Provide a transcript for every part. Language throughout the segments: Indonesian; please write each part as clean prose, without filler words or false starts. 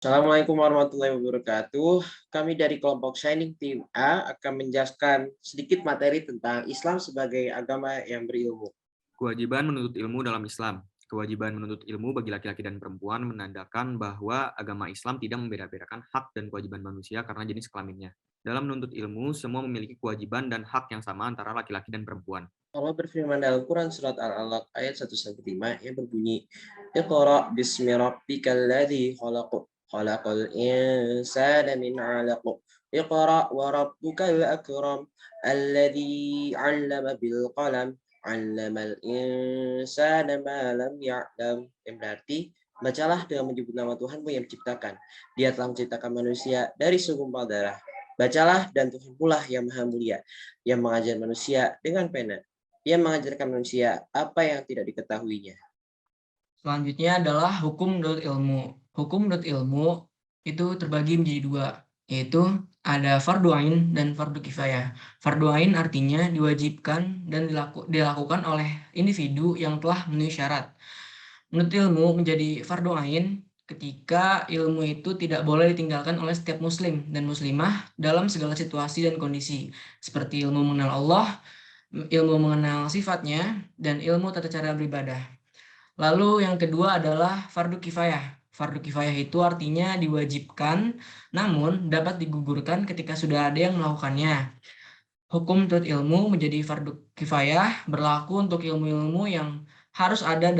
Assalamualaikum warahmatullahi wabarakatuh. Kami dari kelompok Shining Team A akan menjelaskan sedikit materi tentang Islam sebagai agama yang berilmu. Kewajiban menuntut ilmu dalam Islam. Kewajiban menuntut ilmu bagi laki-laki dan perempuan menandakan bahwa agama Islam tidak membeda-bedakan hak dan kewajiban manusia karena jenis kelaminnya. Dalam menuntut ilmu, semua memiliki kewajiban dan hak yang sama antara laki-laki dan perempuan. Allah berfirman dalam Quran Surat Al-Alaq ayat 1-5 yang berbunyi, Iqra' bismi rabbikal ladzi khalaq, khalaqal insana min 'alaq. Iqra' wa rabbukal akram, alladzi 'allama bil qalam, 'allamal insana ma lam ya'lam. Yang berarti, bacalah dengan menyebut nama Tuhanmu yang menciptakan. Dia telah menciptakan manusia dari segumpal darah. Bacalah dan Tuhan pula yang maha mulia, yang mengajar manusia dengan pena. Dia mengajarkan manusia apa yang tidak diketahuinya. Selanjutnya adalah hukum menurut ilmu. Hukum menurut ilmu itu terbagi menjadi dua, yaitu ada fardu ain dan fardu kifayah. Fardu ain artinya diwajibkan dan dilakukan oleh individu yang telah memenuhi syarat. Menurut ilmu menjadi fardu ain ketika ilmu itu tidak boleh ditinggalkan oleh setiap muslim dan muslimah dalam segala situasi dan kondisi, seperti ilmu mengenal Allah, ilmu mengenal sifatnya, dan ilmu tata cara beribadah. Lalu yang kedua adalah fardu kifayah. Fardu kifayah itu artinya diwajibkan, namun dapat digugurkan ketika sudah ada yang melakukannya. Hukum menurut ilmu menjadi fardu kifayah berlaku untuk ilmu-ilmu yang harus ada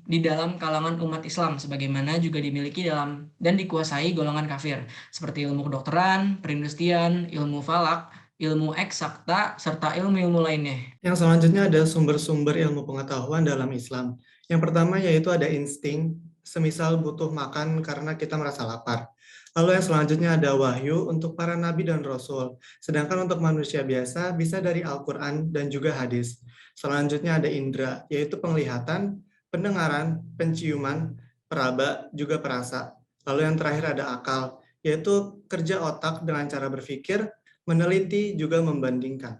di dalam kalangan umat Islam, sebagaimana juga dimiliki dalam dan dikuasai golongan kafir, seperti ilmu kedokteran, perindustrian, ilmu falak, ilmu eksakta, serta ilmu-ilmu lainnya. Yang selanjutnya ada sumber-sumber ilmu pengetahuan dalam Islam. Yang pertama yaitu ada insting, semisal butuh makan karena kita merasa lapar. Lalu yang selanjutnya ada wahyu untuk para nabi dan rasul. Sedangkan untuk manusia biasa bisa dari Al-Quran dan juga hadis. Selanjutnya ada indera, yaitu penglihatan, pendengaran, penciuman, peraba, juga perasa. Lalu yang terakhir ada akal, yaitu kerja otak dengan cara berpikir, meneliti, juga membandingkan.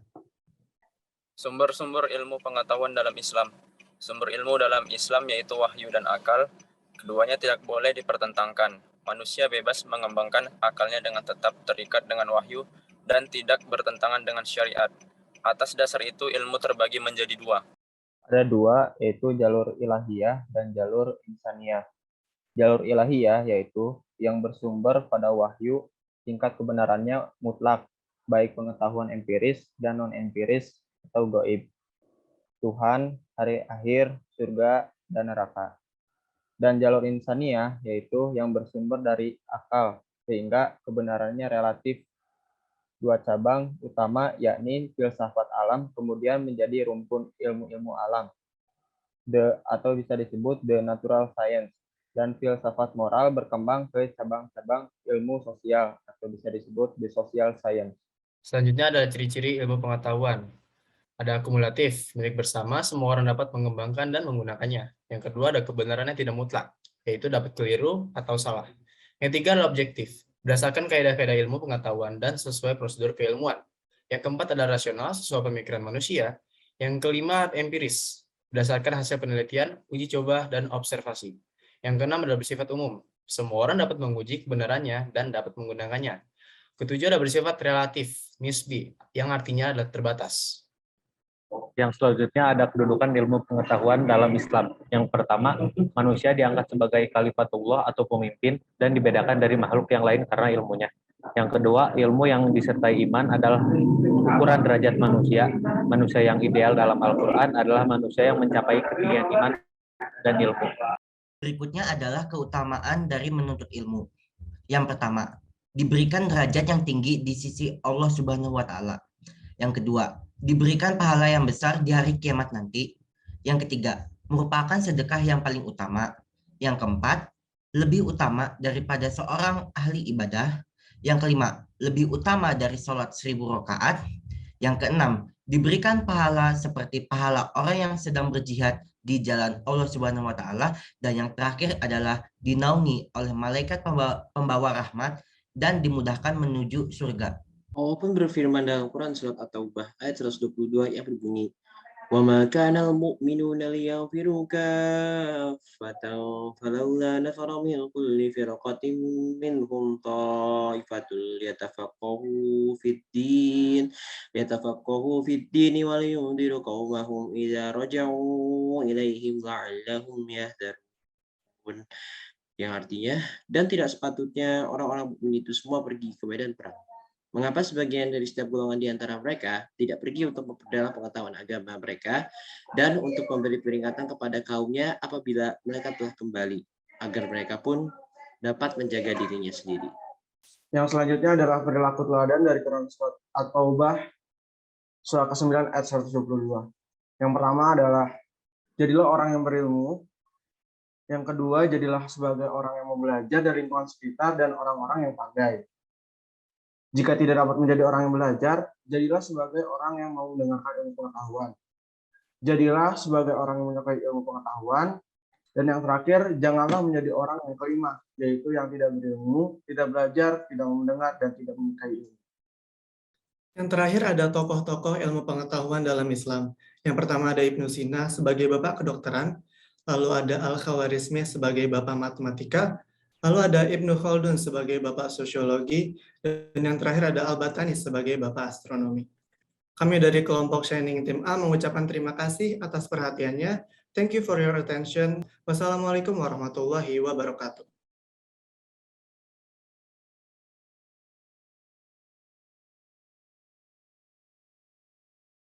Sumber-sumber ilmu pengetahuan dalam Islam. Sumber ilmu dalam Islam yaitu wahyu dan akal. Keduanya tidak boleh dipertentangkan. Manusia bebas mengembangkan akalnya dengan tetap terikat dengan wahyu dan tidak bertentangan dengan syariat. Atas dasar itu ilmu terbagi menjadi dua. Ada dua, yaitu jalur ilahiyah dan jalur insaniyah. Jalur ilahiyah yaitu yang bersumber pada wahyu, tingkat kebenarannya mutlak, baik pengetahuan empiris dan non-empiris atau gaib. Tuhan, hari akhir, surga, dan neraka. Dan jalur insaniyah yaitu yang bersumber dari akal, sehingga kebenarannya relatif. Dua cabang utama yakni filsafat alam kemudian menjadi rumpun ilmu-ilmu alam, atau bisa disebut the natural science, dan filsafat moral berkembang ke cabang-cabang ilmu sosial atau bisa disebut the social science. Selanjutnya ada ciri-ciri ilmu pengetahuan. Ada akumulatif, milik bersama, semua orang dapat mengembangkan dan menggunakannya. Yang kedua ada kebenarannya tidak mutlak, yaitu dapat keliru atau salah. Yang ketiga adalah objektif, berdasarkan kaidah-kaidah ilmu pengetahuan dan sesuai prosedur keilmuan. Yang keempat adalah rasional, sesuai pemikiran manusia. Yang kelima empiris, berdasarkan hasil penelitian, uji coba, dan observasi. Yang keenam adalah bersifat umum, semua orang dapat menguji kebenarannya dan dapat menggunakannya. Ketujuh adalah bersifat relatif, nisbi, yang artinya adalah terbatas. Yang selanjutnya ada kedudukan ilmu pengetahuan dalam Islam. Yang pertama, manusia diangkat sebagai khalifatullah atau pemimpin dan dibedakan dari makhluk yang lain karena ilmunya. Yang kedua, ilmu yang disertai iman adalah ukuran derajat manusia. Manusia yang ideal dalam Al-Quran adalah manusia yang mencapai ketinggian iman dan ilmu. Berikutnya adalah keutamaan dari menuntut ilmu. Yang pertama, diberikan derajat yang tinggi di sisi Allah Subhanahu wa Ta'ala. Yang kedua, diberikan pahala yang besar di hari kiamat nanti. Yang ketiga, merupakan sedekah yang paling utama. Yang keempat, lebih utama daripada seorang ahli ibadah. Yang kelima, lebih utama dari sholat 1000 rakaat. Yang keenam, diberikan pahala seperti pahala orang yang sedang berjihad di jalan Allah Subhanahu wa Ta'ala. Dan yang terakhir adalah dinaungi oleh malaikat pembawa rahmat dan dimudahkan menuju surga. Allah pun berfirman dalam Quran Surat At-Taubah ayat 122 yang berbunyi, وما كان المؤمنون لينفروا كافة فلولا نفر من كل فرقة منهم طائفة ليتفقهوا في الدين ولينذروا قومهم إذا رجعوا إليهم لعلهم يهذرون. Yang artinya, dan tidak sepatutnya orang-orang mukmin itu semua pergi ke medan perang. Mengapa sebagian dari setiap golongan di antara mereka tidak pergi untuk memperdalam pengetahuan agama mereka dan untuk memberi peringatan kepada kaumnya apabila mereka telah kembali, agar mereka pun dapat menjaga dirinya sendiri. Yang selanjutnya adalah perilaku teladan dari Quran Surat At-Taubah, surah ke-9 ayat 122. Yang pertama adalah, jadilah orang yang berilmu. Yang kedua, jadilah sebagai orang yang mau belajar dari lingkungan sekitar dan orang-orang yang pandai. Jika tidak dapat menjadi orang yang belajar, jadilah sebagai orang yang mau mendengarkan ilmu pengetahuan. Jadilah sebagai orang yang menyukai ilmu pengetahuan. Dan yang terakhir, janganlah menjadi orang yang kelima, yaitu yang tidak berilmu, tidak belajar, tidak mendengar, dan tidak menyukai ilmu. Yang terakhir ada tokoh-tokoh ilmu pengetahuan dalam Islam. Yang pertama ada Ibnu Sina sebagai bapak kedokteran, lalu ada Al-Khawarizmi sebagai bapak matematika, lalu ada Ibnu Khaldun sebagai bapak sosiologi, dan yang terakhir ada Al-Batani sebagai bapak astronomi. Kami dari kelompok Shining Team A mengucapkan terima kasih atas perhatiannya. Thank you for your attention. Wassalamualaikum warahmatullahi wabarakatuh.